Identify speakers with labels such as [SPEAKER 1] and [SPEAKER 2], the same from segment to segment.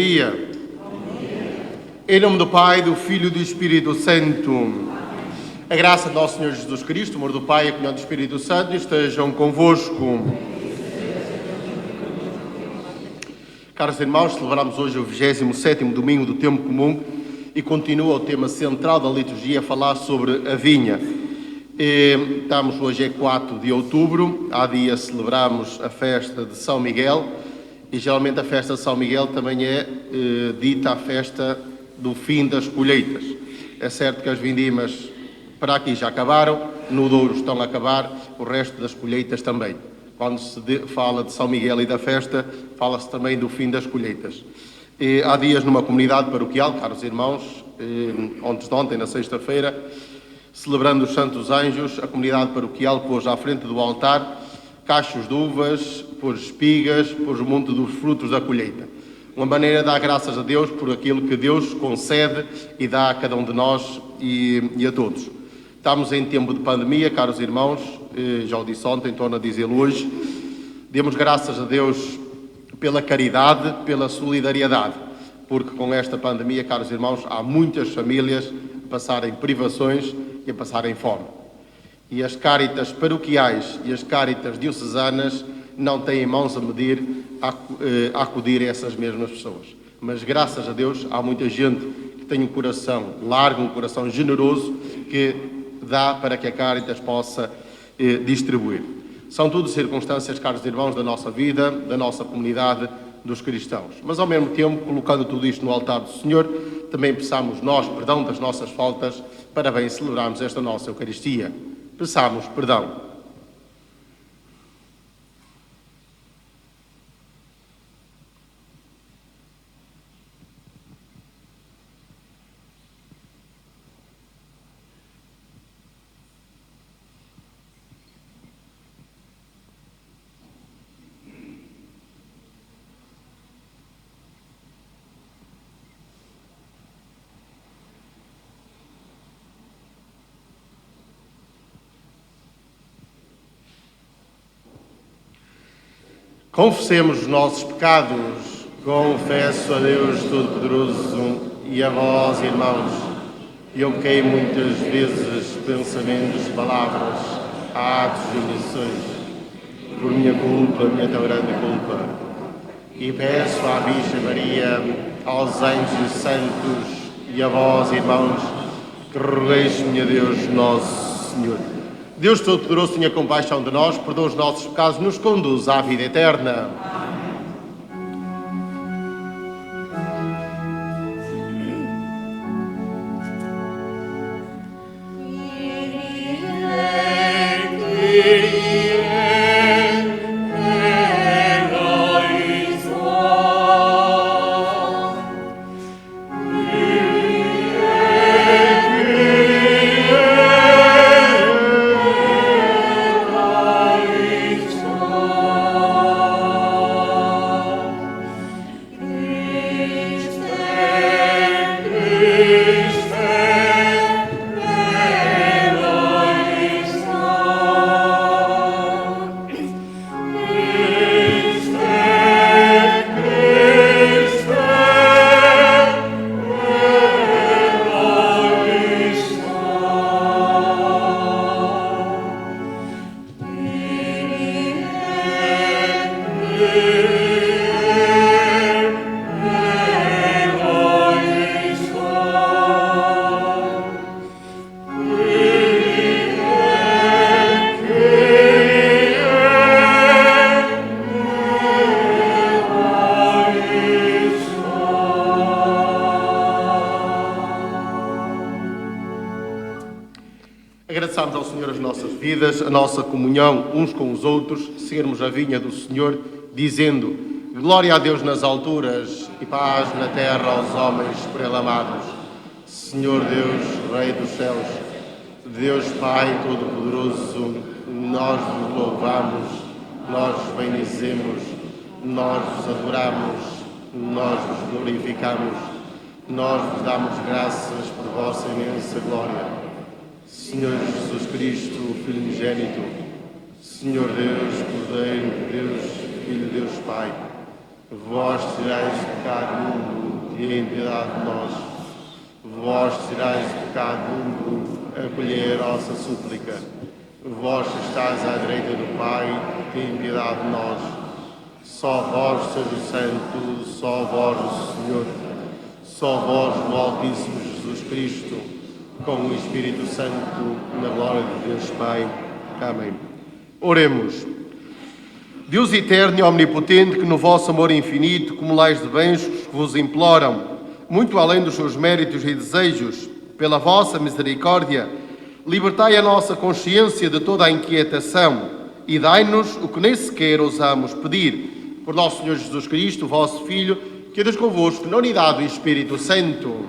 [SPEAKER 1] dia. Em nome do Pai, do Filho e do Espírito Santo. A graça de nosso Senhor Jesus Cristo, o amor do Pai e a comunhão do Espírito Santo estejam convosco. Caros irmãos, celebramos hoje o 27º domingo do tempo comum e continua o tema central da liturgia a falar sobre a vinha. Estamos hoje é 4 de outubro, há dias celebramos a festa de São Miguel e geralmente a festa de São Miguel também é dita a festa do fim das colheitas. É certo que as vindimas para aqui já acabaram, no Douro estão a acabar, o resto das colheitas também. Quando se fala de São Miguel e da festa, fala-se também do fim das colheitas. Há dias numa comunidade paroquial, caros irmãos, ontem, na sexta-feira, celebrando os Santos Anjos, a comunidade paroquial pôs à frente do altar cachos de uvas, pôs espigas, pôs o monte dos frutos da colheita. Uma maneira de dar graças a Deus por aquilo que Deus concede e dá a cada um de nós e a todos. Estamos em tempo de pandemia, caros irmãos, já o disse ontem, torno a dizê-lo hoje. Demos graças a Deus pela caridade, pela solidariedade, porque com esta pandemia, caros irmãos, há muitas famílias a passarem privações e a passarem fome. E as cáritas paroquiais e as cáritas diocesanas não têm mãos a medir a acudir a essas mesmas pessoas. Mas, graças a Deus, há muita gente que tem um coração largo, um coração generoso, que dá para que a Cáritas possa distribuir. São tudo circunstâncias, caros irmãos, da nossa vida, da nossa comunidade, dos cristãos. Mas, ao mesmo tempo, colocando tudo isto no altar do Senhor, também peçamos nós perdão das nossas faltas para bem celebrarmos esta nossa Eucaristia. Peçamos perdão. Confessemos os nossos pecados. Confesso a Deus Todo-Poderoso e a vós, irmãos, eu pequei muitas vezes pensamentos, palavras, atos e omissões, por minha culpa, minha tão grande culpa. E peço à Virgem Maria, aos anjos santos e a vós, irmãos, que rogueis, meu Deus, nosso Senhor. Deus Todo-Poderoso tenha compaixão de nós, perdoa os nossos pecados, nos conduz à vida eterna. Agradeçamos ao Senhor as nossas vidas, a nossa comunhão uns com os outros, seguirmos a vinha do Senhor, dizendo: glória a Deus nas alturas e paz na terra aos homens por Ele amados. Senhor Deus, Rei dos céus, Deus Pai Todo-Poderoso, nós vos louvamos, nós vos bendizemos, nós vos adoramos, nós vos glorificamos, nós vos damos graças por vossa imensa glória. Senhor Jesus Cristo, Filho unigênito, Senhor Deus, Cordeiro de Deus, Filho de Deus Pai, vós tirais o pecado do mundo, e em piedade de nós. Vós tirais o pecado do mundo, acolhei a nossa súplica. Vós estáis à direita do Pai, tem piedade de nós. Só vós sois o Santo, só vós o Senhor, só vós o Altíssimo Jesus Cristo, com o Espírito Santo, na glória de Deus Pai. Amém. Oremos. Deus eterno e omnipotente, que no vosso amor infinito acumulais de bens que vos imploram, muito além dos seus méritos e desejos, pela vossa misericórdia, libertai a nossa consciência de toda a inquietação e dai-nos o que nem sequer ousamos pedir. Por nosso Senhor Jesus Cristo, vosso Filho, que é Deus convosco, na unidade do Espírito Santo.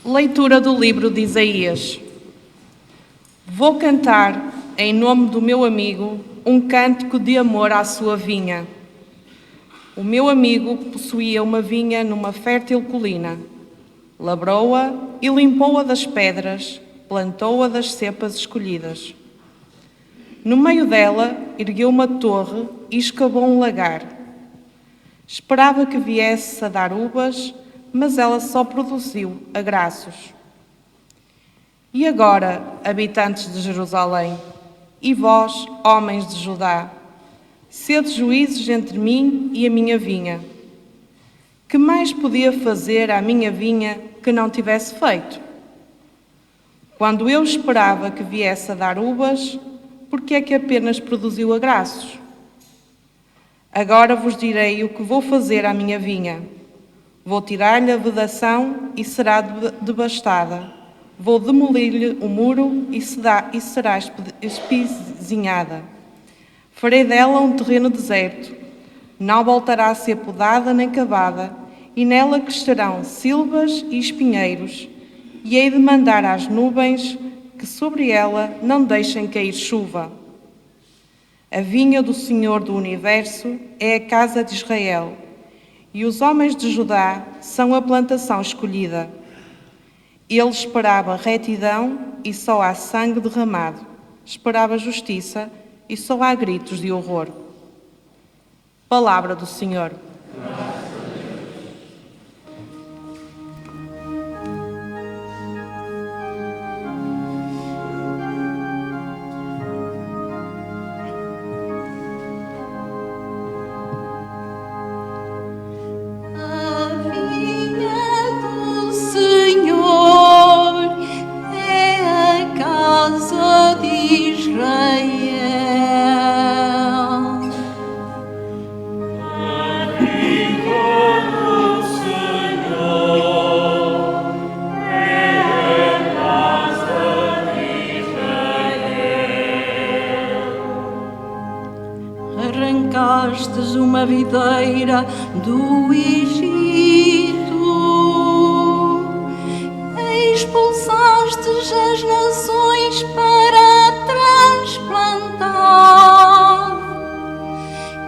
[SPEAKER 2] Leitura do livro de Isaías. Vou cantar, em nome do meu amigo, um cântico de amor à sua vinha. O meu amigo possuía uma vinha numa fértil colina. Labrou-a e limpou-a das pedras, plantou-a das cepas escolhidas. No meio dela, ergueu uma torre e escavou um lagar. Esperava que viesse a dar uvas, mas ela só produziu agraços. E agora, habitantes de Jerusalém, e vós, homens de Judá, sede juízes entre mim e a minha vinha. Que mais podia fazer à minha vinha que não tivesse feito? Quando eu esperava que viesse a dar uvas, por que é que apenas produziu agraços? Agora vos direi o que vou fazer à minha vinha. Vou tirar-lhe a vedação e será devastada. Vou demolir-lhe o muro e será espizinhada. Farei dela um terreno deserto. Não voltará a ser podada nem cavada, e nela crescerão silvas e espinheiros, e hei de mandar às nuvens que sobre ela não deixem cair chuva. A vinha do Senhor do Universo é a casa de Israel, e os homens de Judá são a plantação escolhida. Ele esperava retidão e só há sangue derramado. Esperava justiça e só há gritos de horror. Palavra do Senhor.
[SPEAKER 3] Arrancastes uma videira do Egito, expulsastes as nações para transplantar,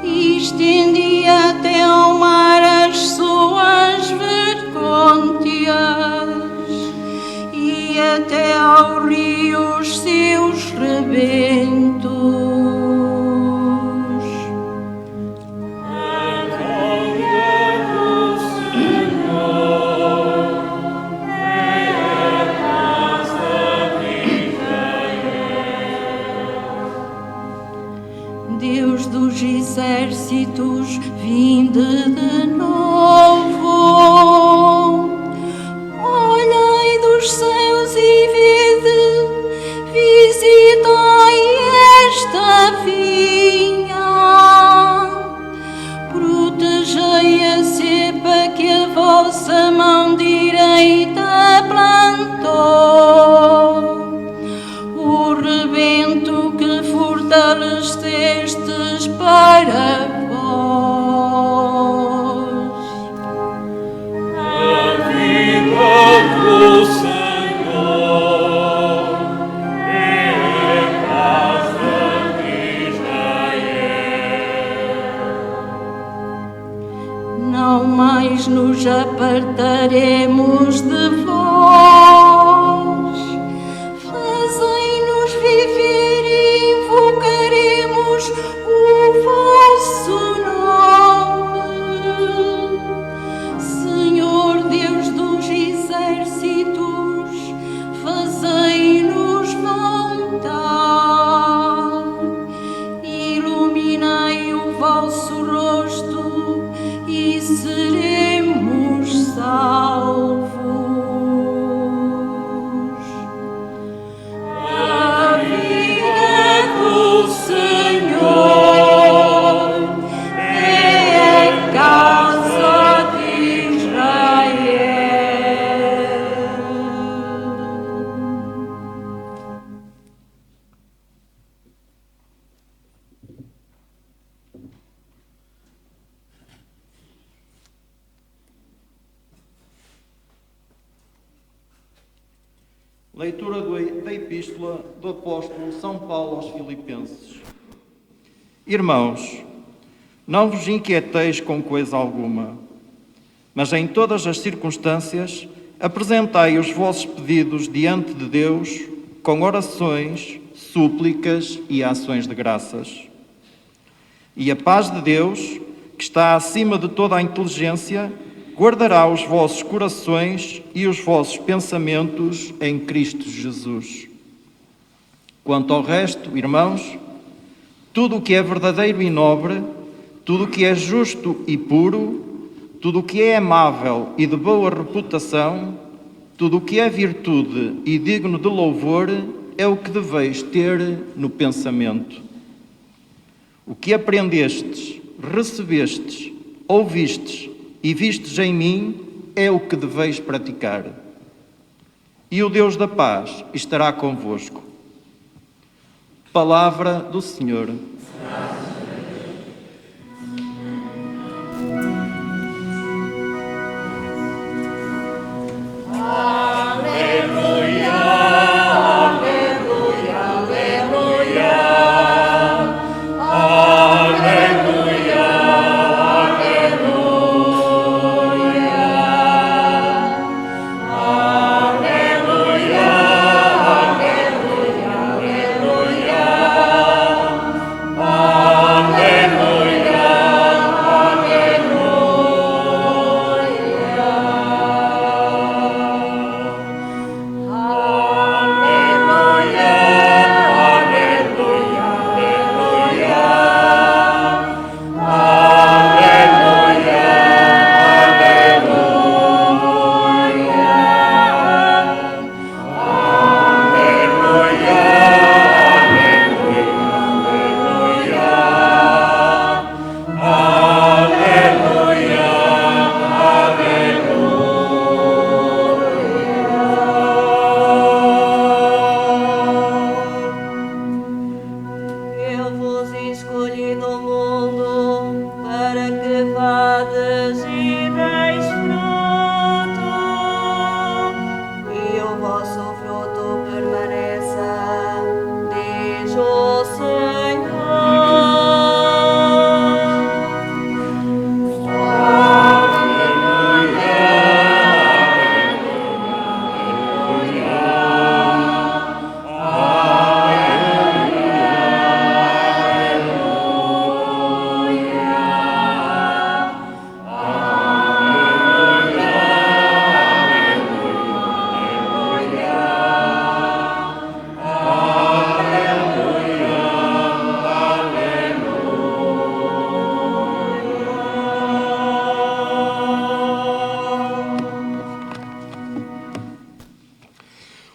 [SPEAKER 3] e estendi até ao mar as suas vertentes, e até ao rio os seus rebentos. Deus dos exércitos, vinde de novo. Olhai dos céus e vede, visitai esta vinha. Protegei a cepa que a vossa mão direita plantou, o rebento que fortalecestes para vós.
[SPEAKER 4] A vida do Senhor é a casa de Israel.
[SPEAKER 3] Não mais nos apartaremos de vós, fazei-nos viver e
[SPEAKER 5] Leitura da Epístola do Apóstolo São Paulo aos Filipenses. Irmãos, não vos inquieteis com coisa alguma, mas em todas as circunstâncias apresentai os vossos pedidos diante de Deus com orações, súplicas e ações de graças. E a paz de Deus, que está acima de toda a inteligência, guardará os vossos corações e os vossos pensamentos em Cristo Jesus. Quanto ao resto, irmãos, tudo o que é verdadeiro e nobre, tudo o que é justo e puro, tudo o que é amável e de boa reputação, tudo o que é virtude e digno de louvor, é o que deveis ter no pensamento. O que aprendestes, recebestes, ouvistes e vistes em mim, é o que deveis praticar. E o Deus da paz estará convosco. Palavra do Senhor.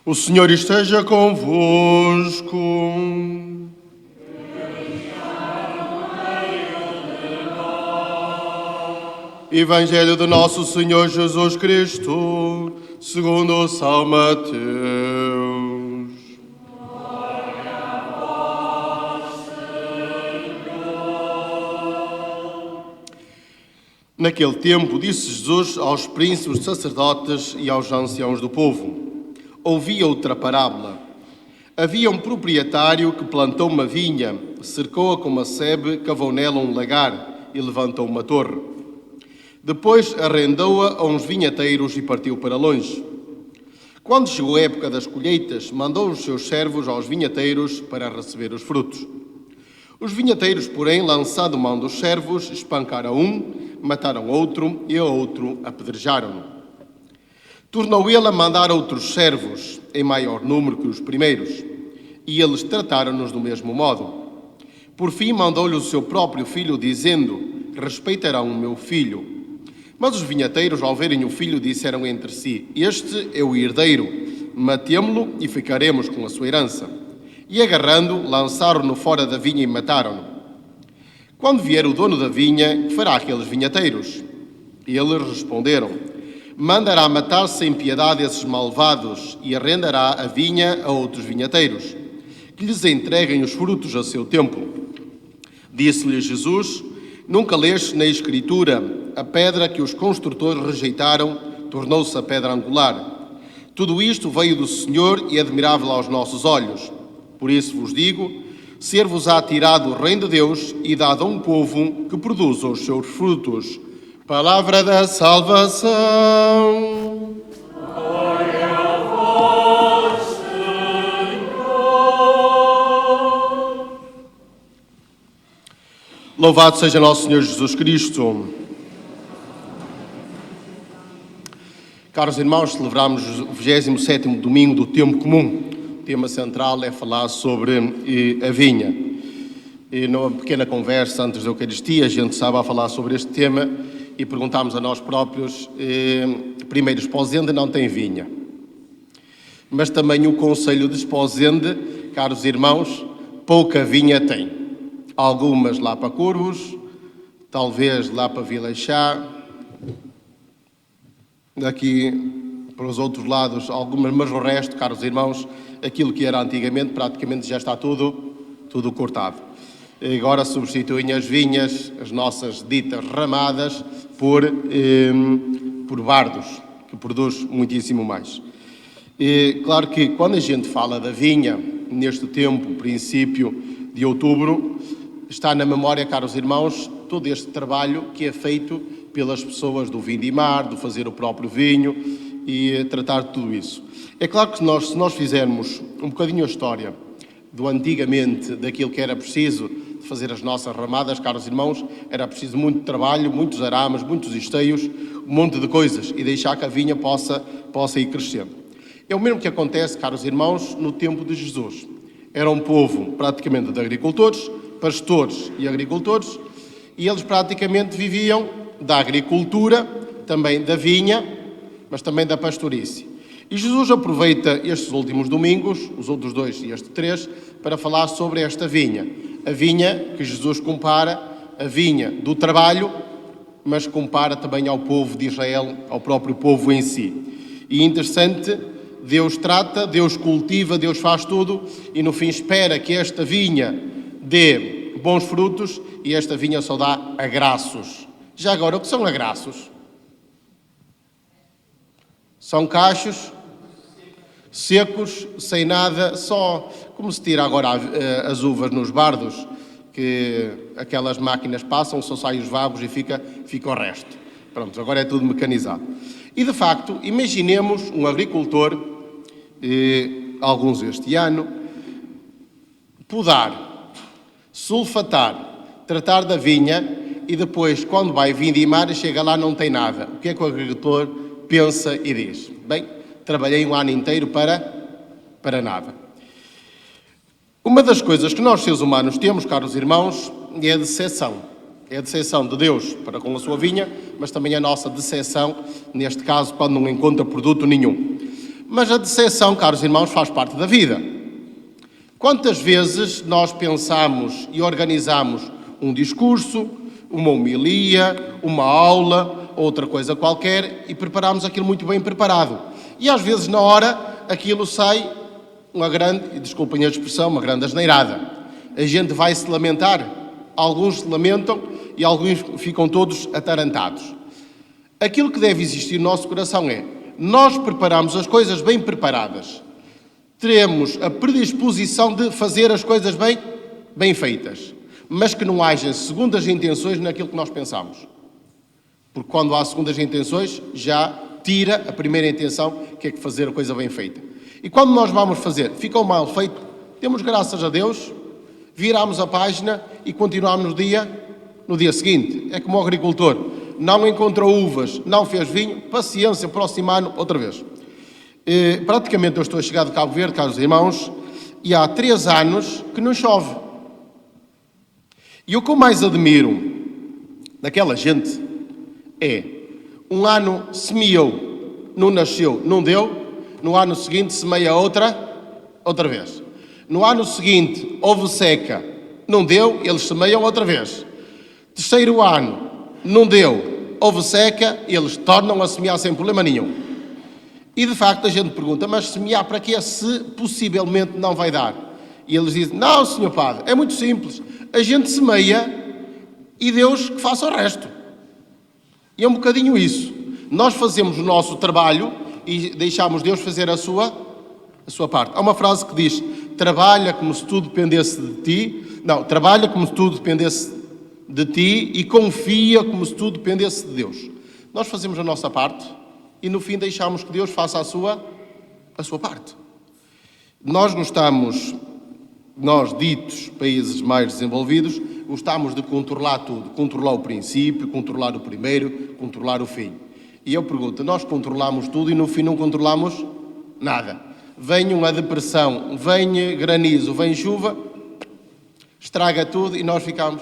[SPEAKER 1] O Senhor esteja convosco. Evangelho de nosso Senhor Jesus Cristo, segundo São Mateus.
[SPEAKER 4] Glória a vós, Senhor.
[SPEAKER 1] Naquele tempo disse Jesus aos príncipes sacerdotes e aos anciãos do povo: Ouvi outra parábola. Havia um proprietário que plantou uma vinha, cercou-a com uma sebe, cavou nela um lagar e levantou uma torre. Depois arrendou-a a uns vinhateiros e partiu para longe. Quando chegou a época das colheitas, mandou os seus servos aos vinhateiros para receber os frutos. Os vinhateiros, porém, lançando mão dos servos, espancaram um, mataram outro e a outro apedrejaram-no. Tornou ele a mandar outros servos, em maior número que os primeiros, e eles trataram-nos do mesmo modo. Por fim, mandou-lhe o seu próprio filho, dizendo: respeitarão o meu filho. Mas os vinhateiros, ao verem o filho, disseram entre si: este é o herdeiro, matemo-lo e ficaremos com a sua herança. E agarrando, lançaram-no fora da vinha e mataram-no. Quando vier o dono da vinha, que fará aqueles vinhateiros? E eles responderam: mandará matar sem piedade esses malvados e arrendará a vinha a outros vinhateiros, que lhes entreguem os frutos a seu tempo. Disse-lhe Jesus: nunca leste na Escritura: a pedra que os construtores rejeitaram tornou-se a pedra angular. Tudo isto veio do Senhor e é admirável aos nossos olhos. Por isso vos digo: ser-vos-á tirado o reino de Deus e dado a um povo que produza os seus frutos. Palavra da salvação.
[SPEAKER 4] Glória a vós, Senhor.
[SPEAKER 1] Louvado seja nosso Senhor Jesus Cristo. Caros irmãos, celebramos o 27º domingo do tempo comum. O tema central é falar sobre a vinha. E numa pequena conversa antes da Eucaristia, a gente estava a falar sobre este tema e perguntámos a nós próprios, primeiro, Esposende não tem vinha. Mas também o concelho de Esposende, caros irmãos, pouca vinha tem. Algumas lá para Curvos, talvez lá para Vileixá, daqui para os outros lados algumas, mas o resto, caros irmãos, aquilo que era antigamente praticamente já está tudo cortado. Agora substituem as vinhas, as nossas ditas ramadas, por bardos, que produz muitíssimo mais. Claro que quando a gente fala da vinha, neste tempo, princípio de outubro, está na memória, caros irmãos, todo este trabalho que é feito pelas pessoas do vindimar, do fazer o próprio vinho e tratar de tudo isso. É claro que se nós fizermos um bocadinho a história do antigamente, daquilo que era preciso de fazer as nossas ramadas, caros irmãos, era preciso muito trabalho, muitos arames, muitos esteios, um monte de coisas, e deixar que a vinha possa ir crescendo. É o mesmo que acontece, caros irmãos, no tempo de Jesus. Era um povo praticamente de agricultores, pastores e agricultores, e eles praticamente viviam da agricultura, também da vinha, mas também da pastorice. E Jesus aproveita estes últimos domingos, os outros 2 e este 3, para falar sobre esta vinha. A vinha que Jesus compara, a vinha do trabalho, mas compara também ao povo de Israel, ao próprio povo em si. E interessante, Deus trata, Deus cultiva, Deus faz tudo e no fim espera que esta vinha dê bons frutos e esta vinha só dá agraços. Já agora, o que são agraços? São cachos secos, sem nada, só como se tira agora as uvas nos bardos, que aquelas máquinas passam, só saem os vagos e fica o resto. Pronto, agora é tudo mecanizado. E de facto, imaginemos um agricultor, alguns este ano, podar, sulfatar, tratar da vinha e depois, quando vai vindimar, chega lá não tem nada. O que é que o agricultor pensa e diz? Bem, trabalhei um ano inteiro para nada. Uma das coisas que nós, seres humanos, temos, caros irmãos, é a decepção. É a decepção de Deus para com a sua vinha, mas também a nossa decepção, neste caso, quando não encontra produto nenhum. Mas a decepção, caros irmãos, faz parte da vida. Quantas vezes nós pensamos e organizamos um discurso, uma homilia, uma aula, outra coisa qualquer, e preparamos aquilo muito bem preparado. E às vezes, na hora, aquilo sai uma grande, e desculpem a expressão, uma grande asneirada. A gente vai se lamentar, alguns se lamentam e alguns ficam todos atarantados. Aquilo que deve existir no nosso coração é, nós preparamos as coisas bem preparadas. Teremos a predisposição de fazer as coisas bem feitas, mas que não haja segundas intenções naquilo que nós pensamos. Porque quando há segundas intenções, já tira a primeira intenção, que é fazer a coisa bem feita. E quando nós vamos fazer, ficou mal feito, temos graças a Deus, Virámos a página e continuámos no dia seguinte. É como o agricultor. Não encontrou uvas, não fez vinho, paciência, próximo ano, outra vez. Praticamente eu estou a chegar de Cabo Verde, caros irmãos, e há 3 anos que não chove. E o que eu mais admiro daquela gente é, um ano semeou, não nasceu, não deu, no ano seguinte semeia outra vez. No ano seguinte houve seca, não deu, eles semeiam outra vez. Terceiro ano, não deu, houve seca, eles tornam a semear sem problema nenhum. E de facto a gente pergunta, mas semear para quê se possivelmente não vai dar? E eles dizem, não, senhor padre, é muito simples, a gente semeia e Deus que faça o resto. E é um bocadinho isso. Nós fazemos o nosso trabalho e deixamos Deus fazer a sua parte. Há uma frase que diz, trabalha como se tudo dependesse de ti. Não, trabalha como se tudo dependesse de ti e confia como se tudo dependesse de Deus. Nós fazemos a nossa parte e no fim deixamos que Deus faça a sua parte. Nós ditos países mais desenvolvidos, gostamos de controlar tudo. Controlar o princípio, controlar o primeiro, controlar o fim. E eu pergunto, nós controlamos tudo e no fim não controlamos nada. Vem uma depressão, vem granizo, vem chuva, estraga tudo e nós ficamos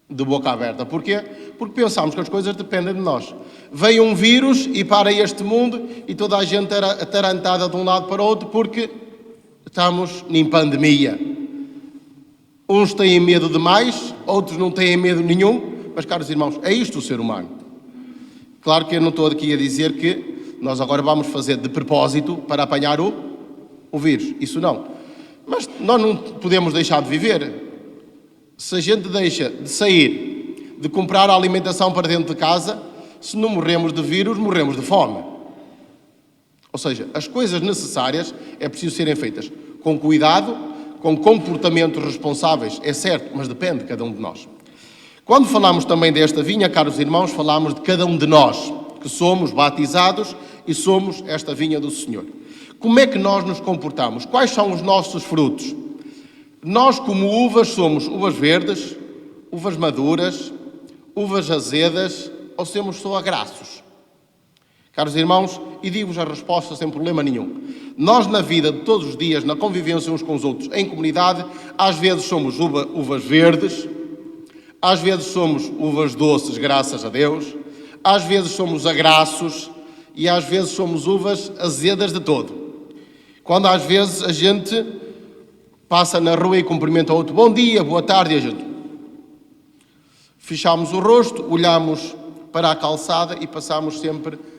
[SPEAKER 1] de boca aberta. Porquê? Porque pensamos que as coisas dependem de nós. Vem um vírus e para este mundo e toda a gente era atarantada de um lado para o outro porque estamos em pandemia. Uns têm medo demais, outros não têm medo nenhum, mas, caros irmãos, é isto o ser humano. Claro que eu não estou aqui a dizer que nós agora vamos fazer de propósito para apanhar o vírus. Isso não. Mas nós não podemos deixar de viver. Se a gente deixa de sair, de comprar a alimentação para dentro de casa, se não morremos de vírus, morremos de fome. Ou seja, as coisas necessárias é preciso serem feitas com cuidado, com comportamentos responsáveis, é certo, mas depende de cada um de nós. Quando falamos também desta vinha, caros irmãos, falamos de cada um de nós, que somos batizados e somos esta vinha do Senhor. Como é que nós nos comportamos? Quais são os nossos frutos? Nós, como uvas, somos uvas verdes, uvas maduras, uvas azedas ou somos só agraços? Caros irmãos, e digo-vos a resposta sem problema nenhum. Nós, na vida de todos os dias, na convivência uns com os outros, em comunidade, às vezes somos uvas verdes, às vezes somos uvas doces, graças a Deus, às vezes somos agraços e às vezes somos uvas azedas de todo. Quando às vezes a gente passa na rua e cumprimenta outro, bom dia, boa tarde, e a gente fechamos o rosto, olhamos para a calçada e passamos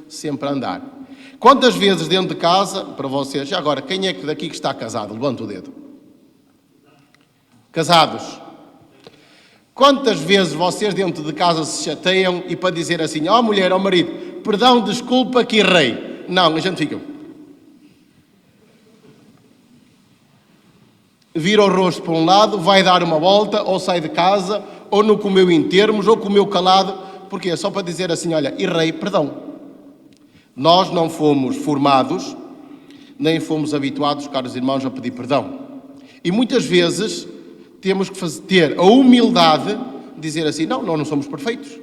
[SPEAKER 1] sempre a andar. Quantas vezes dentro de casa, para vocês, já agora, quem é que daqui que está casado? Levanta o dedo. Casados. Quantas vezes vocês dentro de casa se chateiam e para dizer assim, ó mulher, ó marido, perdão, desculpa que errei. Não, a gente fica. Vira o rosto para um lado, vai dar uma volta, ou sai de casa, ou não comeu em termos, ou comeu calado. Porquê? Só para dizer assim, olha, errei, perdão. Nós não fomos formados, nem fomos habituados, caros irmãos, a pedir perdão. E muitas vezes temos que ter a humildade de dizer assim, não, nós não somos perfeitos.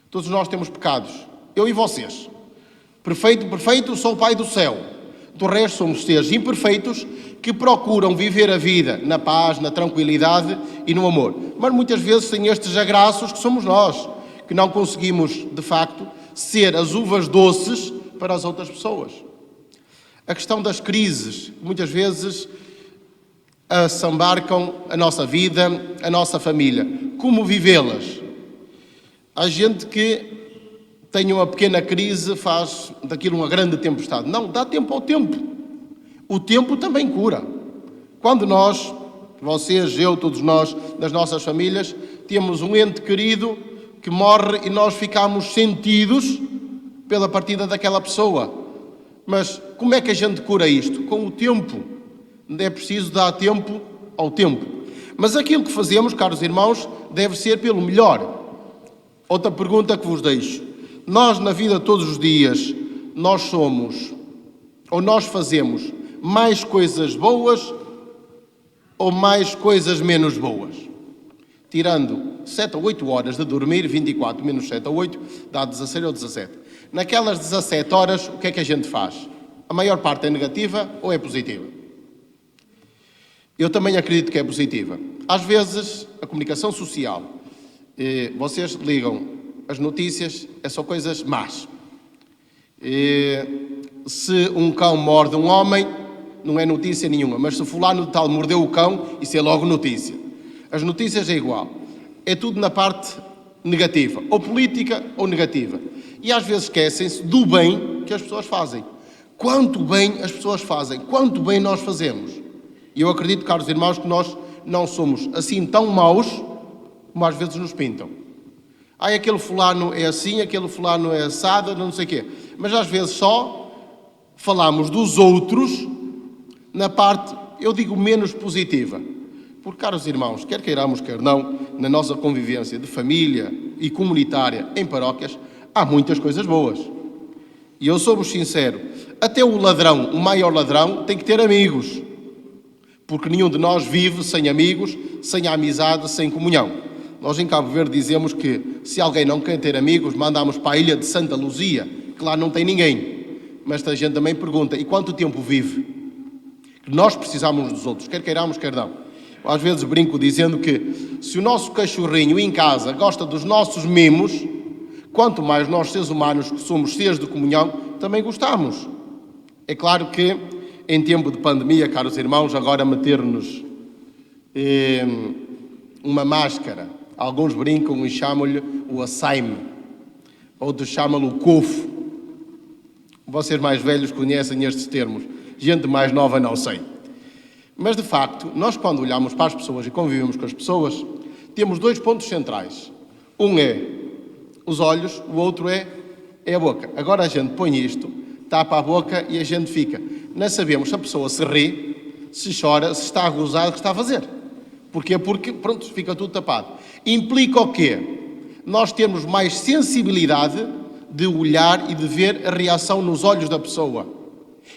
[SPEAKER 1] Todos nós temos pecados. Eu e vocês. Perfeito, sou o Pai do céu. Do resto somos seres imperfeitos que procuram viver a vida na paz, na tranquilidade e no amor. Mas muitas vezes tem estes agraços que somos nós, que não conseguimos, de facto, ser as uvas doces para as outras pessoas. A questão das crises, muitas vezes, assambarcam a nossa vida, a nossa família. Como vivê-las? Há gente que tem uma pequena crise, faz daquilo uma grande tempestade. Não, dá tempo ao tempo. O tempo também cura. Quando nós, vocês, eu, todos nós, nas nossas famílias, temos um ente querido que morre e nós ficamos sentidos pela partida daquela pessoa. Mas como é que a gente cura isto? Com o tempo. É preciso dar tempo ao tempo. Mas aquilo que fazemos, caros irmãos, deve ser pelo melhor. Outra pergunta que vos deixo. Nós, na vida de todos os dias, nós somos, ou nós fazemos mais coisas boas ou mais coisas menos boas? Tirando 7 ou 8 horas de dormir, 24 menos 7 ou 8, dá 16 ou 17. Naquelas 17 horas, o que é que a gente faz? A maior parte é negativa ou é positiva? Eu também acredito que é positiva. Às vezes, a comunicação social, vocês ligam as notícias, é só coisas más. Se um cão morde um homem, não é notícia nenhuma, mas se fulano de tal mordeu o cão, isso é logo notícia. As notícias é igual. É tudo na parte negativa, ou política ou negativa. E às vezes esquecem-se do bem que as pessoas fazem. Quanto bem as pessoas fazem, quanto bem nós fazemos. E eu acredito, caros irmãos, que nós não somos assim tão maus como às vezes nos pintam. Aquele fulano é assim, aquele fulano é assado, não sei o quê. Mas às vezes só falamos dos outros na parte, eu digo, menos positiva. Porque, caros irmãos, quer queiramos, quer não, na nossa convivência de família e comunitária em paróquias, há muitas coisas boas. E eu sou-vos sincero, até o ladrão, o maior ladrão, tem que ter amigos. Porque nenhum de nós vive sem amigos, sem amizade, sem comunhão. Nós em Cabo Verde dizemos que se alguém não quer ter amigos, mandamos para a ilha de Santa Luzia, que lá não tem ninguém. Mas a gente também pergunta, e quanto tempo vive? Nós precisamos dos outros, quer queiramos, quer não. Às vezes brinco dizendo que se o nosso cachorrinho em casa gosta dos nossos mimos, quanto mais nós, seres humanos, que somos seres de comunhão, também gostamos. É claro que, em tempo de pandemia, caros irmãos, agora meter-nos uma máscara, alguns brincam e chamam-lhe o açaime, outros chamam-lhe o cofo. Vocês mais velhos conhecem estes termos, gente mais nova não sei. Mas, de facto, nós quando olhamos para as pessoas e convivemos com as pessoas, temos 2 pontos centrais. Um é os olhos, o outro é a boca. Agora a gente põe isto, tapa a boca e a gente fica. Não sabemos se a pessoa se ri, se chora, se está a gozar, o que está a fazer. Porquê? Porque, pronto, fica tudo tapado. Implica o quê? Nós temos mais sensibilidade de olhar e de ver a reação nos olhos da pessoa.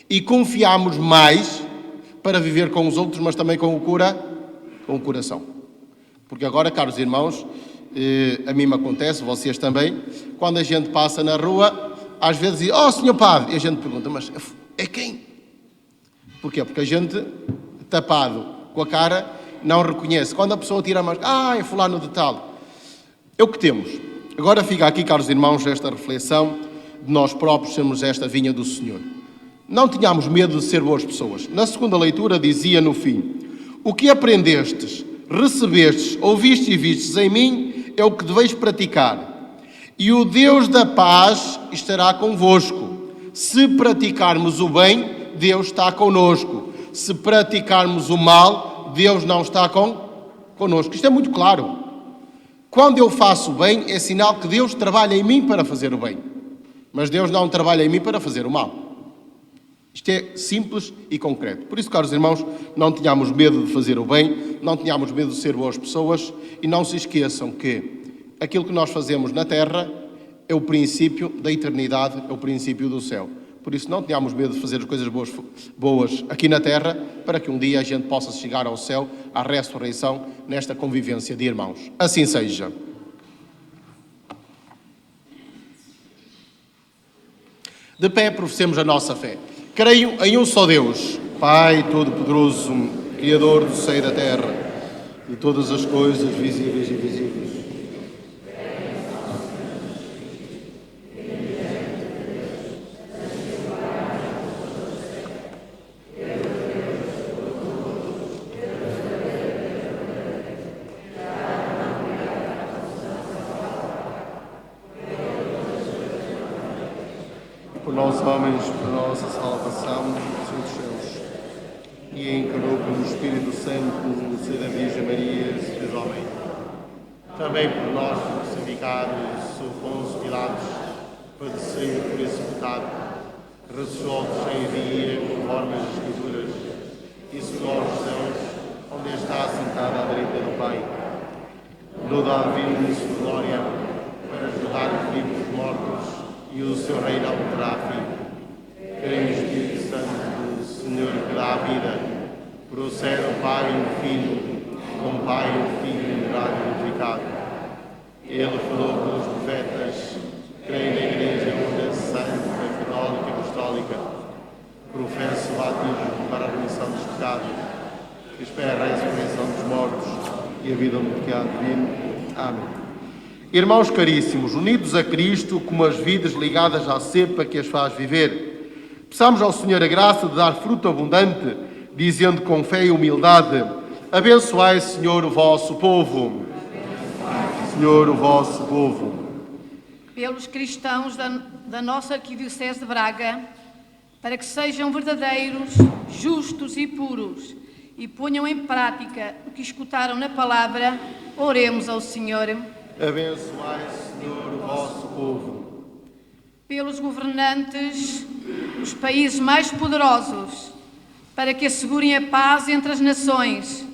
[SPEAKER 1] E confiamos mais para viver com os outros, mas também com o coração. Porque agora, caros irmãos, a mim me acontece, vocês também, quando a gente passa na rua, às vezes diz, oh, senhor padre, e a gente pergunta, mas é quem? Porquê? Porque a gente, tapado com a cara, não reconhece. Quando a pessoa tira a máscara, é fulano de tal. É o que temos. Agora fica aqui, caros irmãos, esta reflexão de nós próprios sermos esta vinha do Senhor. Não tenhamos medo de ser boas pessoas. Na segunda leitura dizia no fim, o que aprendestes, recebestes, ouvistes e vistes em mim, é o que deveis praticar. E o Deus da paz estará convosco. Se praticarmos o bem, Deus está connosco. Se praticarmos o mal, Deus não está connosco. Isto é muito claro. Quando eu faço o bem, é sinal que Deus trabalha em mim para fazer o bem. Mas Deus não trabalha em mim para fazer o mal. Isto é simples e concreto. Por isso, caros irmãos, não tenhamos medo de fazer o bem, não tenhamos medo de ser boas pessoas e não se esqueçam que aquilo que nós fazemos na terra é o princípio da eternidade, é o princípio do céu. Por isso, não tenhamos medo de fazer as coisas boas aqui na terra para que um dia a gente possa chegar ao céu, à ressurreição, nesta convivência de irmãos. Assim seja. De pé, professemos a nossa fé. Creio em um só Deus, Pai Todo-Poderoso, Criador do céu e da terra, de todas as coisas visíveis e invisíveis. Por nós homens, por nossa salvação, Senhor dos céus, e encarnou pelo Espírito Santo no seio da Virgem Maria, se fez homem. Também por nós, crucificados, sob Pôncio Pilatos, padecendo por esse pecado, ressuscitou sem dia, conforme as Escrituras, e subiu aos céus, onde está sentada à direita do Pai. No dá vindo em sua glória, para julgar os vivos e os mortos, e o seu reino não terá fim. Creio no Espírito Santo, Senhor, que dá a vida, Procede o Pai e o Filho, com o Pai e o Filho glorificado. Ele falou pelos profetas, creio na Igreja Una, Santa, Católica e Apostólica, professo o batismo para a remissão dos pecados, espera a ressurreição dos mortos e a vida do pecado divino. Amém. Irmãos caríssimos, unidos a Cristo, como as vidas ligadas à cepa que as faz viver, peçamos ao Senhor a graça de dar fruto abundante, dizendo com fé e humildade: abençoai, Senhor, o vosso povo. Senhor, o vosso povo.
[SPEAKER 6] Pelos cristãos da nossa Arquidiocese de Braga, para que sejam verdadeiros, justos e puros e ponham em prática o que escutaram na palavra, oremos ao Senhor.
[SPEAKER 1] Abençoai, Senhor, o vosso povo.
[SPEAKER 6] Pelos governantes dos países mais poderosos, para que assegurem a paz entre as nações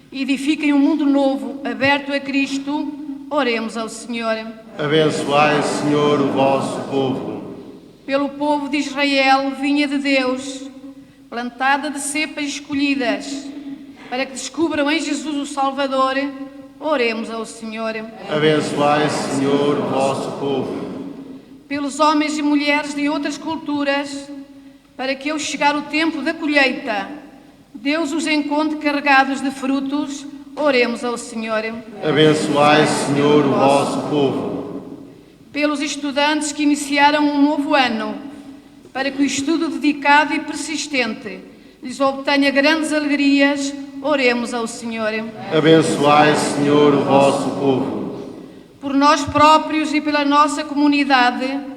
[SPEAKER 6] e edifiquem um mundo novo, aberto a Cristo, oremos ao Senhor.
[SPEAKER 1] Abençoai, Senhor, o vosso povo.
[SPEAKER 6] Pelo povo de Israel, vinha de Deus, plantada de cepas escolhidas, para que descubram em Jesus o Salvador, oremos ao Senhor.
[SPEAKER 1] Abençoai, Senhor, o vosso povo.
[SPEAKER 6] Pelos homens e mulheres de outras culturas, para que ao chegar o tempo da colheita, Deus os encontre carregados de frutos, oremos ao Senhor.
[SPEAKER 1] Abençoai, Senhor, o vosso povo.
[SPEAKER 6] Pelos estudantes que iniciaram um novo ano, para que o estudo dedicado e persistente lhes obtenha grandes alegrias, oremos ao Senhor.
[SPEAKER 1] Abençoai, Senhor, o vosso povo.
[SPEAKER 6] Por nós próprios e pela nossa comunidade,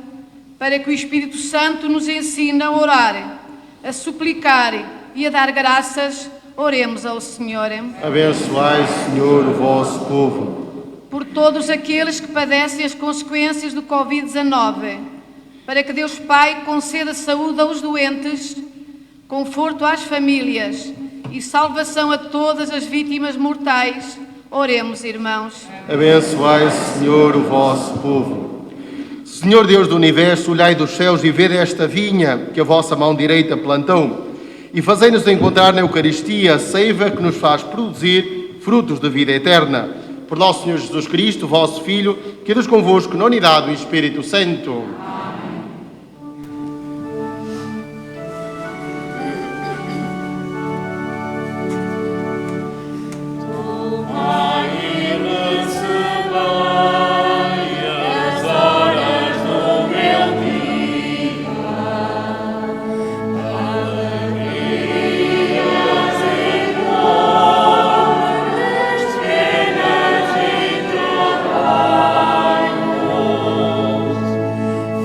[SPEAKER 6] para que o Espírito Santo nos ensine a orar, a suplicar e a dar graças, oremos ao Senhor.
[SPEAKER 1] Abençoai, Senhor, o vosso povo.
[SPEAKER 6] Por todos aqueles que padecem as consequências do Covid-19, para que Deus Pai conceda saúde aos doentes, conforto às famílias e salvação a todas as vítimas mortais, oremos, irmãos.
[SPEAKER 1] Abençoai, Senhor, o vosso povo. Senhor Deus do Universo, olhai dos céus e vede esta vinha que a vossa mão direita plantou, e fazei-nos encontrar na Eucaristia a seiva que nos faz produzir frutos de vida eterna. Por nosso Senhor Jesus Cristo, vosso Filho, que é Deus convosco na unidade do Espírito Santo.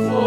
[SPEAKER 4] For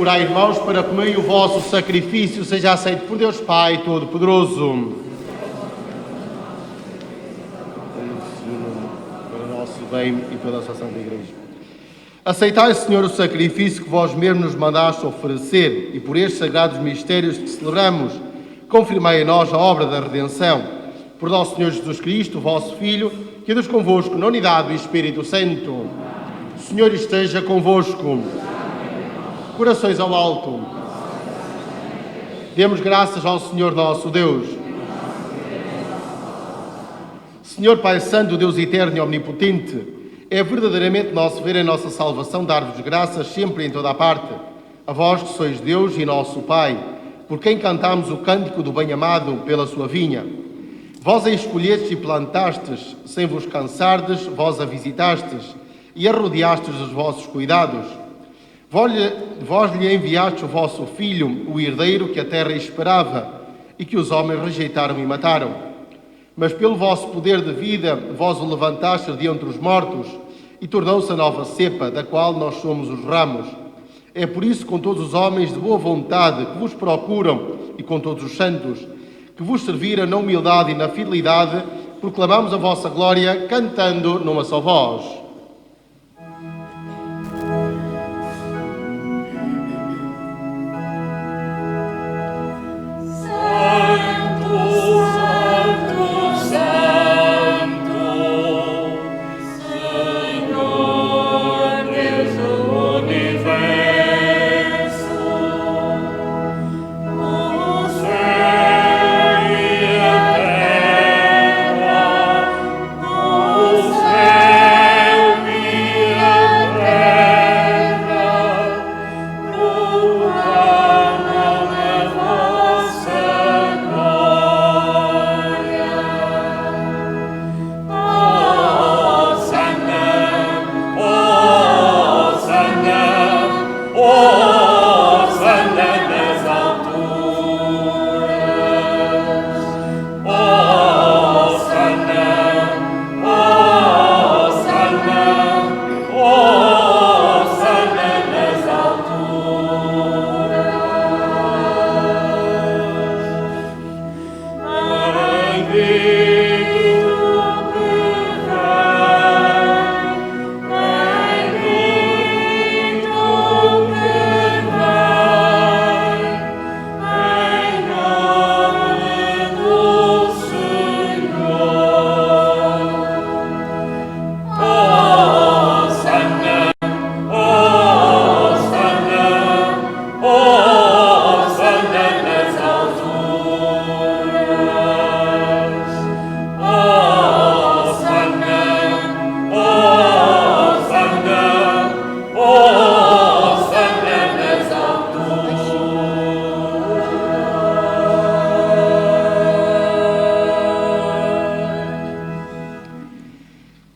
[SPEAKER 1] Procurai, irmãos, para comer o vosso sacrifício seja aceito por Deus Pai Todo-Poderoso. Para o nosso bem e toda a sua Santa Igreja. Aceitai, Senhor, o sacrifício que vós mesmos nos mandaste oferecer, e por estes sagrados mistérios que celebramos, confirmai a nós a obra da redenção. Por nosso Senhor Jesus Cristo, vosso Filho, que Deus convosco na unidade do Espírito Santo. O Senhor esteja convosco. Corações ao alto. Demos graças ao Senhor nosso Deus. Senhor Pai Santo, Deus eterno e omnipotente, é verdadeiramente nosso dever em nossa salvação dar-vos graças sempre e em toda a parte, a vós que sois Deus e nosso Pai, por quem cantamos o cântico do bem-amado pela sua vinha. Vós a escolhestes e plantastes, sem vos cansardes, vós a visitastes e a rodeastes dos vossos cuidados. Vós lhe enviastes o vosso Filho, o herdeiro que a terra esperava e que os homens rejeitaram e mataram. Mas pelo vosso poder de vida, vós o levantastes de entre os mortos e tornou-se a nova cepa, da qual nós somos os ramos. É por isso, com todos os homens de boa vontade que vos procuram e com todos os santos, que vos serviram na humildade e na fidelidade, proclamamos a vossa glória, cantando numa só voz.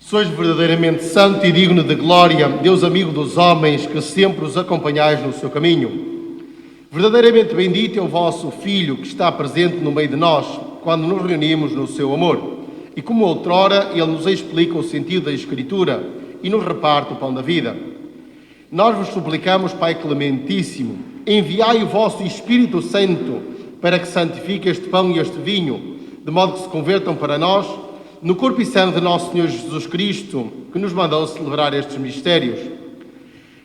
[SPEAKER 1] Sois verdadeiramente santo e digno de glória, Deus amigo dos homens, que sempre os acompanhais no seu caminho. Verdadeiramente bendito é o vosso Filho, que está presente no meio de nós, quando nos reunimos no seu amor. E como outrora, ele nos explica o sentido da Escritura e nos reparte o pão da vida. Nós vos suplicamos, Pai Clementíssimo, enviai o vosso Espírito Santo para que santifique este pão e este vinho, de modo que se convertam para nós no corpo e sangue de nosso Senhor Jesus Cristo, que nos mandou celebrar estes mistérios.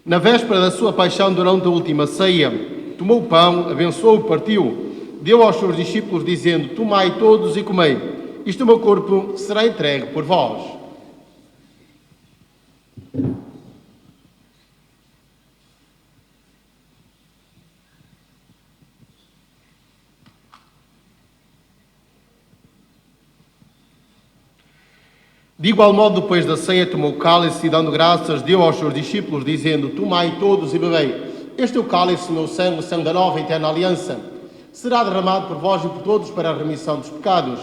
[SPEAKER 1] Na véspera da sua paixão durante a última ceia, tomou o pão, abençoou-o, partiu, deu aos seus discípulos, dizendo: tomai todos e comei, isto o meu corpo será entregue por vós. De igual modo, depois da ceia, tomou o cálice e, dando graças, deu aos seus discípulos, dizendo: tomai todos e bebei. Este é o cálice, o meu sangue, o sangue da nova e eterna aliança. Será derramado por vós e por todos para a remissão dos pecados.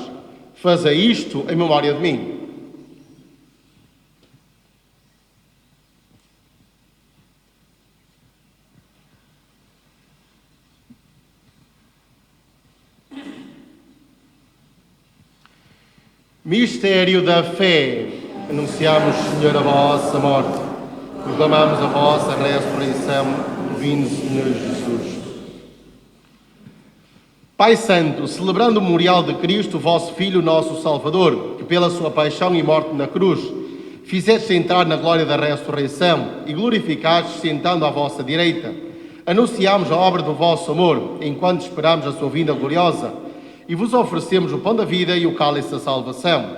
[SPEAKER 1] Fazei isto em memória de mim. Mistério da fé. Anunciamos, Senhor, a vossa morte. Proclamamos a vossa ressurreição. Vinde, Senhor Jesus. Pai Santo, celebrando o memorial de Cristo, vosso Filho, nosso Salvador, que pela sua paixão e morte na cruz, fizeste entrar na glória da ressurreição e glorificaste sentando à vossa direita, anunciamos a obra do vosso amor, enquanto esperamos a sua vinda gloriosa, e vos oferecemos o pão da vida e o cálice da salvação.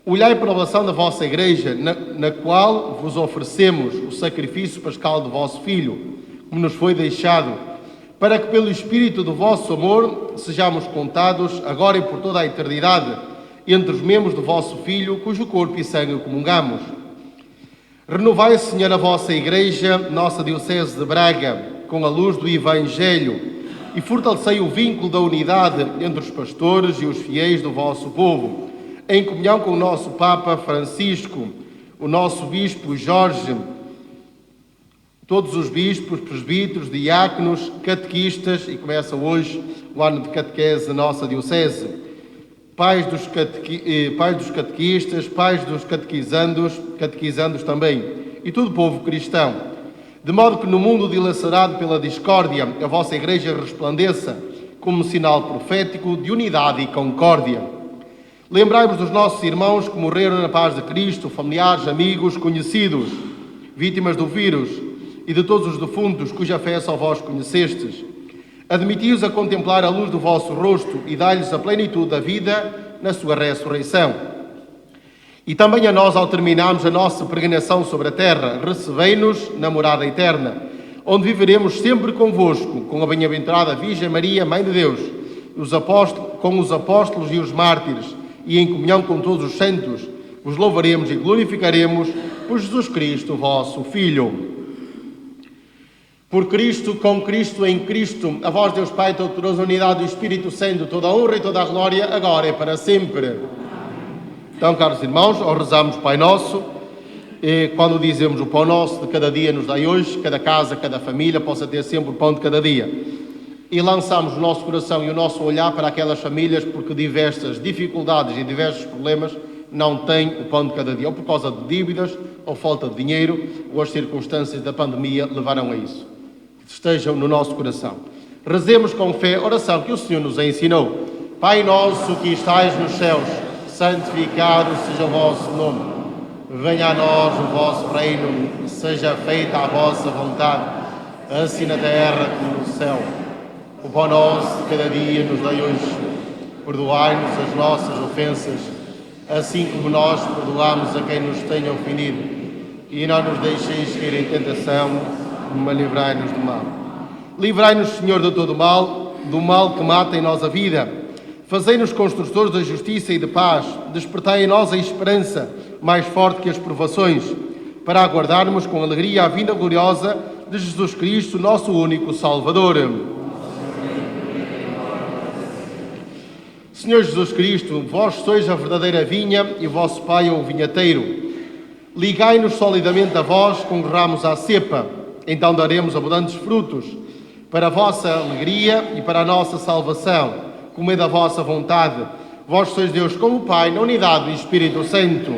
[SPEAKER 1] Olhai para a oração da vossa Igreja, na qual vos oferecemos o sacrifício pascal do vosso Filho, como nos foi deixado, para que pelo Espírito do vosso amor sejamos contados, agora e por toda a eternidade, entre os membros do vosso Filho, cujo corpo e sangue comungamos. Renovai, Senhor, a vossa Igreja, nossa Diocese de Braga, com a luz do Evangelho, e fortalecei o vínculo da unidade entre os pastores e os fiéis do vosso povo, em comunhão com o nosso Papa Francisco, o nosso Bispo Jorge, todos os bispos, presbíteros, diáconos, catequistas, e começa hoje o ano de catequese da nossa Diocese, pais dos catequistas, pais dos catequizandos também, e todo o povo cristão, de modo que no mundo dilacerado pela discórdia, a vossa Igreja resplandeça como sinal profético de unidade e concórdia. Lembrai-vos dos nossos irmãos que morreram na paz de Cristo, familiares, amigos, conhecidos, vítimas do vírus, e de todos os defuntos cuja fé só vós conhecestes. Admiti-os a contemplar a luz do vosso rosto e dai-lhes a plenitude da vida na sua ressurreição. E também a nós, ao terminarmos a nossa peregrinação sobre a terra, recebei-nos na morada eterna, onde viveremos sempre convosco, com a bem-aventurada Virgem Maria, Mãe de Deus, com os apóstolos e os mártires, e em comunhão com todos os santos, vos louvaremos e glorificaremos por Jesus Cristo, vosso Filho. Por Cristo, com Cristo, em Cristo, a vós, Deus Pai, Todo-Poderoso, unidade do Espírito Santo, toda a honra e toda a glória, agora e para sempre. Então, caros irmãos, ao rezarmos Pai Nosso, e quando dizemos o pão nosso de cada dia nos dai hoje, cada casa, cada família possa ter sempre o pão de cada dia. E lançamos o nosso coração e o nosso olhar para aquelas famílias porque diversas dificuldades e diversos problemas não têm o pão de cada dia, ou por causa de dívidas, ou falta de dinheiro, ou as circunstâncias da pandemia levaram a isso. Estejam no nosso coração. Rezemos com fé a oração que o Senhor nos ensinou. Pai nosso que estais nos céus, santificado seja o vosso nome. Venha a nós o vosso reino, seja feita a vossa vontade, assim na terra como no céu. O pão nosso de cada dia nos dai hoje. Perdoai-nos as nossas ofensas, assim como nós perdoamos a quem nos tenha ofendido. E não nos deixeis cair em tentação, mas livrai-nos do mal. Livrai-nos, Senhor, de todo o mal, do mal que mata em nós a vida. Fazei-nos construtores da justiça e de paz. Despertai em nós a esperança, mais forte que as provações, para aguardarmos com alegria a vinda gloriosa de Jesus Cristo, nosso único Salvador. Senhor Jesus Cristo, vós sois a verdadeira vinha e o vosso Pai é o vinhateiro. Ligai-nos solidamente a vós com ramos à cepa, então daremos abundantes frutos para a vossa alegria e para a nossa salvação, como é da vossa vontade. Vós sois Deus como o Pai, na unidade do Espírito Santo.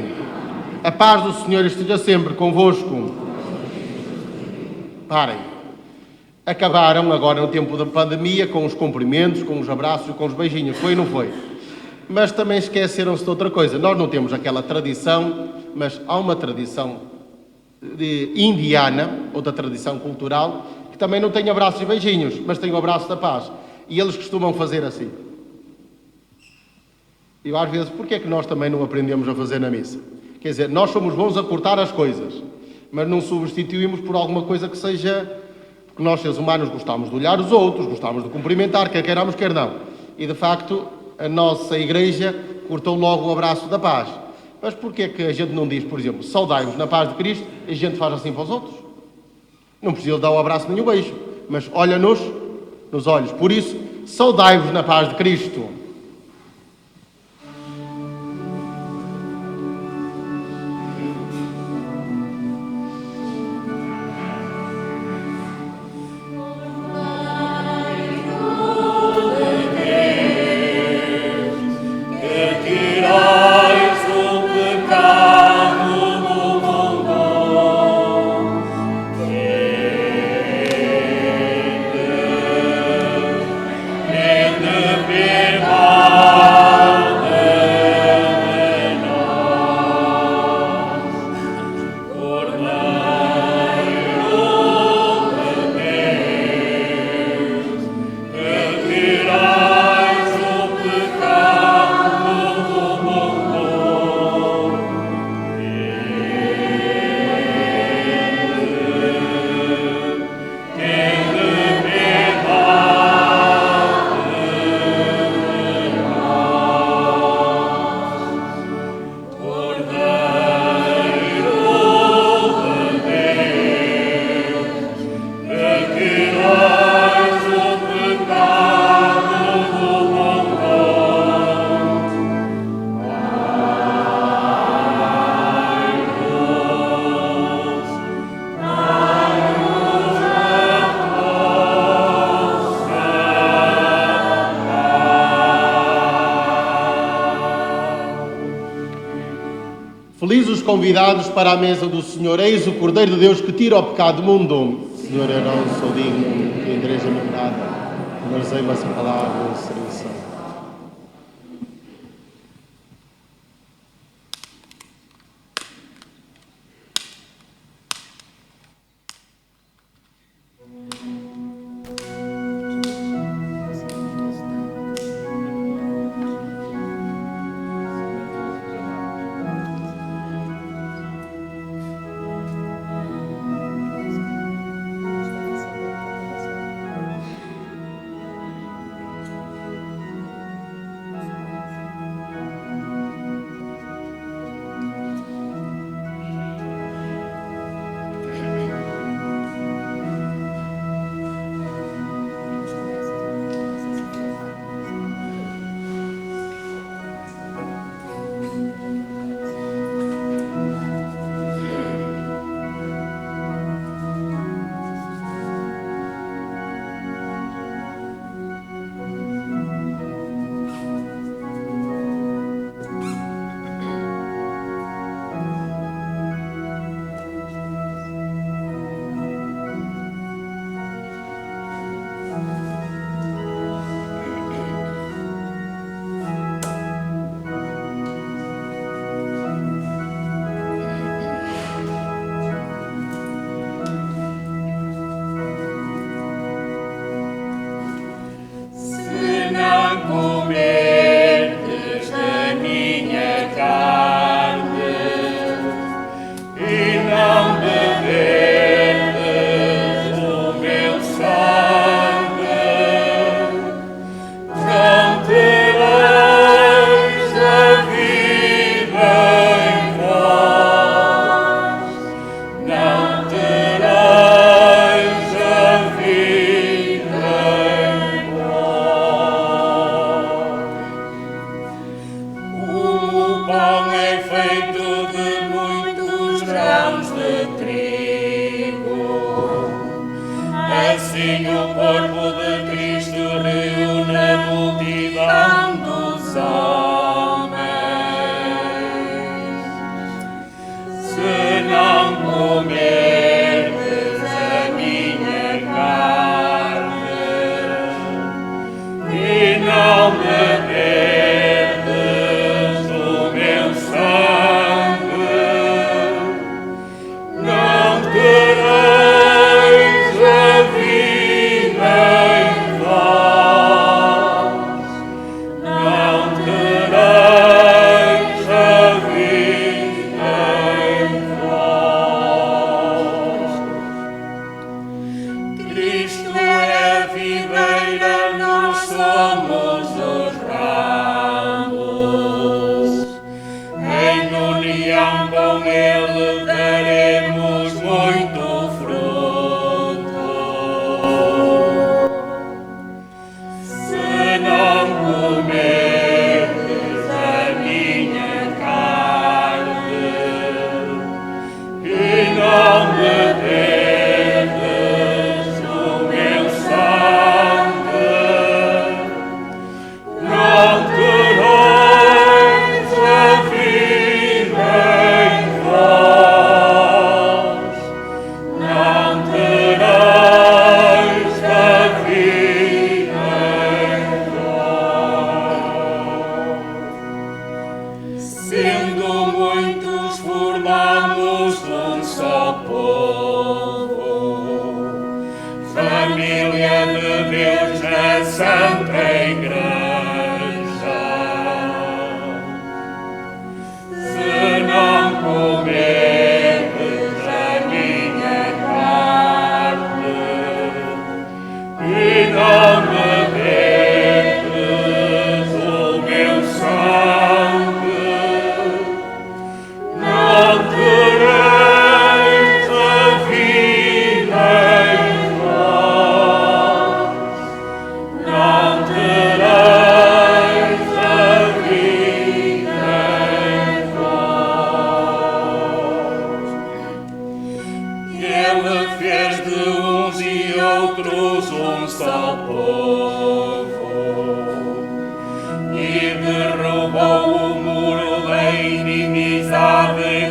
[SPEAKER 1] A paz do Senhor esteja sempre convosco. Parem. Acabaram agora no tempo da pandemia com os cumprimentos, com os abraços e com os beijinhos. Foi ou não foi? Mas também esqueceram-se de outra coisa. Nós não temos aquela tradição, mas há uma tradição indiana, outra tradição cultural, que também não tem abraços e beijinhos, mas tem o abraço da paz. E eles costumam fazer assim. E às vezes, porquê é que nós também não aprendemos a fazer na missa? Quer dizer, nós somos bons a cortar as coisas, mas não substituímos por alguma coisa que seja... Porque nós, seres humanos, gostamos de olhar os outros, gostamos de cumprimentar, quer queiramos, quer não. E, de facto, a nossa Igreja cortou logo o abraço da paz. Mas porquê é que a gente não diz, por exemplo, saudai-vos na paz de Cristo, e a gente faz assim para os outros? Não precisa dar um abraço nem um beijo, mas olha-nos nos olhos. Por isso, saudai-vos na paz de Cristo. Felizes os convidados para a mesa do Senhor. Eis o Cordeiro de Deus que tira o pecado do mundo. Senhor, eu não sou digno que entreis a minha morada, mas dei-me essa palavra e serei salvo.
[SPEAKER 4] Derrubou o muro da inimizade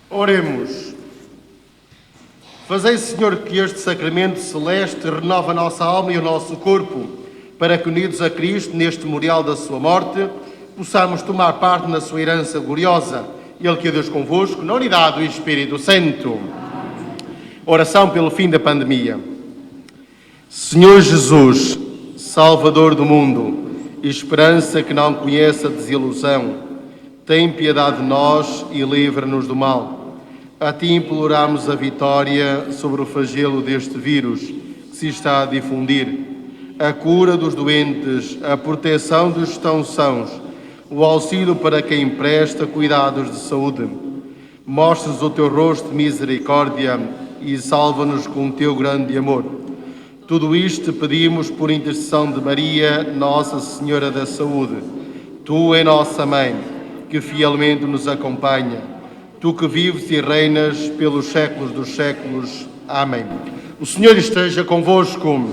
[SPEAKER 1] Oremos. Fazei, Senhor, que este sacramento celeste renova a nossa alma e o nosso corpo, para que, unidos a Cristo neste memorial da sua morte, possamos tomar parte na sua herança gloriosa. Ele que é Deus convosco, na unidade do Espírito Santo. Oração pelo fim da pandemia. Senhor Jesus, Salvador do mundo, esperança que não conhece a desilusão, tem piedade de nós e livra-nos do mal. A Ti imploramos a vitória sobre o flagelo deste vírus que se está a difundir, a cura dos doentes, a proteção dos que estão sãos, o auxílio para quem presta cuidados de saúde. Mostres o Teu rosto de misericórdia e salva-nos com o Teu grande amor. Tudo isto te pedimos por intercessão de Maria, Nossa Senhora da Saúde. Tu é nossa Mãe, que fielmente nos acompanha. Tu que vives e reinas pelos séculos dos séculos. Amém. O Senhor esteja convosco.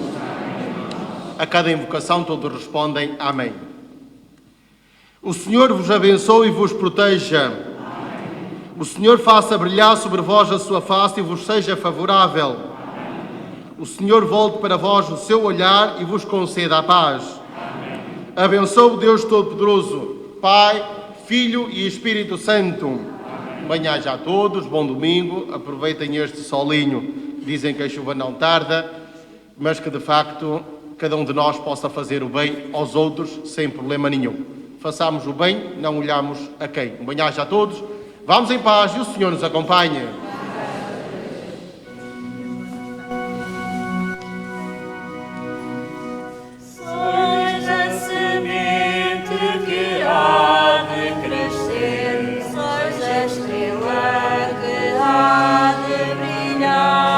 [SPEAKER 1] A cada invocação todos respondem Amém. O Senhor vos abençoe e vos proteja. O Senhor faça brilhar sobre vós a sua face e vos seja favorável. O Senhor volte para vós o seu olhar e vos conceda a paz. Abençoe o Deus Todo-Poderoso, Pai, Filho e Espírito Santo. Bem-aja a todos, bom domingo, aproveitem este solinho. Dizem que a chuva não tarda, mas que de facto cada um de nós possa fazer o bem aos outros sem problema nenhum. Façamos o bem, não olhamos a quem. Bem-aja a todos, vamos em paz e o Senhor nos acompanhe.
[SPEAKER 4] Sois a semente que há de crescer, sois a estrela que há de brilhar.